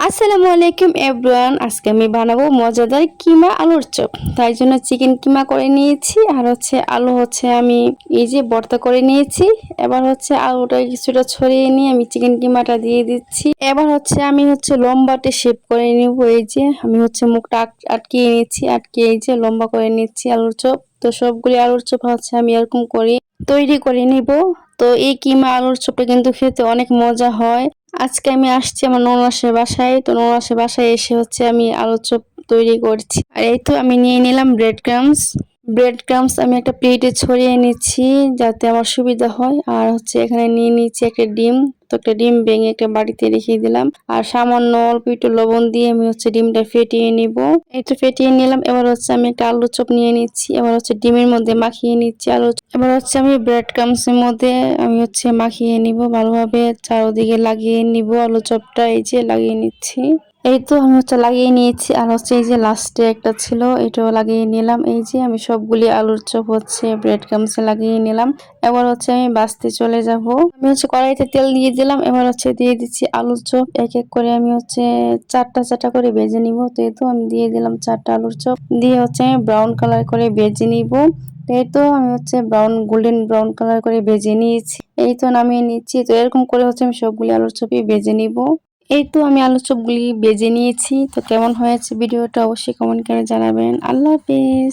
আসসালামু আলাইকুম এভরিওয়ান। আজকে আমি বানাবো মজাদার কিমা আলুর চপ। তাই জন্য চিকেন কিমা করে নিয়েছি, আর আলু আমি এই যে ভর্তা করে নিয়েছি। এবার আলুটা কিছুটা ছড়িয়ে নিয়ে আমি চিকেন কিমাটা দিয়ে দিচ্ছি। এবার আমি লম্বাটে শেপ করে নিব। এই যে আমি মুখটা আটকিয়ে নিচ্ছি, আটকিয়ে এই যে লম্বা করে নিচ্ছি আলুর চপ। তো সবগুলি আলুর চপ আমি এরকম করে তৈরি করে নিব। তো এই কিমা আলুর চপটা কিন্তু খেতে অনেক মজা হয়। আজকে আমি আসছি আমার ননাসের বাসায়। তো ননাসের বাসায় এসে আমি আলুর চপ তৈরি করছি। আর এই তো আমি নিয়ে নিলাম ব্রেড ক্রামস আমি একটা প্লেটে ছড়িয়ে নিচ্ছি যাতে আমার সুবিধা হয়। আর এখানে নিয়ে নিচ্ছি একটা ডিম। তো একটা ডিম ভেঙে একটা বাটিতে রেখে দিলাম, আর সামান্য অল্প একটু লবণ দিয়ে আমি ডিমটা ফেটিয়ে নিব। এই তো ফেটিয়ে নিলাম। এবার আমি একটা আলু চপ নিয়ে নিচ্ছি। এবার ডিমের মধ্যে মাখিয়ে নিচ্ছি আলু। এবার আমি ব্রেড ক্রামসের মধ্যে আমি মাখিয়ে নিব ভালোভাবে, চারদিকে লাগিয়ে নিব আলু চপটা। এই যে লাগিয়ে নিচ্ছি। এই তো আমি লাগিয়ে নিয়েছি। আর এই যে লাস্টে একটা ছিল, এটাও লাগিয়ে নিলাম। এই যে আমি সবগুলি আলুর চপ ব্রেড ক্রামসে লাগিয়ে নিলাম। এবার আমি বাছতে চলে যাব। আমি কড়াইতে তেল দিয়ে দিলাম। এবার দিয়ে দিচ্ছি আলুর চপ। এক এক করে আমি চারটা চারটা করে ভেজে নিব। তো এই তো আমি দিয়ে দিলাম চারটা আলুর চপ। দিয়ে আমি ব্রাউন কালার করে ভেজে নিব। এই তো আমি গোল্ডেন ব্রাউন কালার করে ভেজে নিয়েছি। এই তো নামিয়ে নিচ্ছি। তো এরকম করে আমি সবগুলি আলুর চপই ভেজে নিব। এই তো আমি আলুর চপগুলি ভেজে নিয়েছি। তো কেমন হয়েছে ভিডিওটা অবশ্যই কমেন্ট করে জানাবেন। আল্লাহ হাফেজ।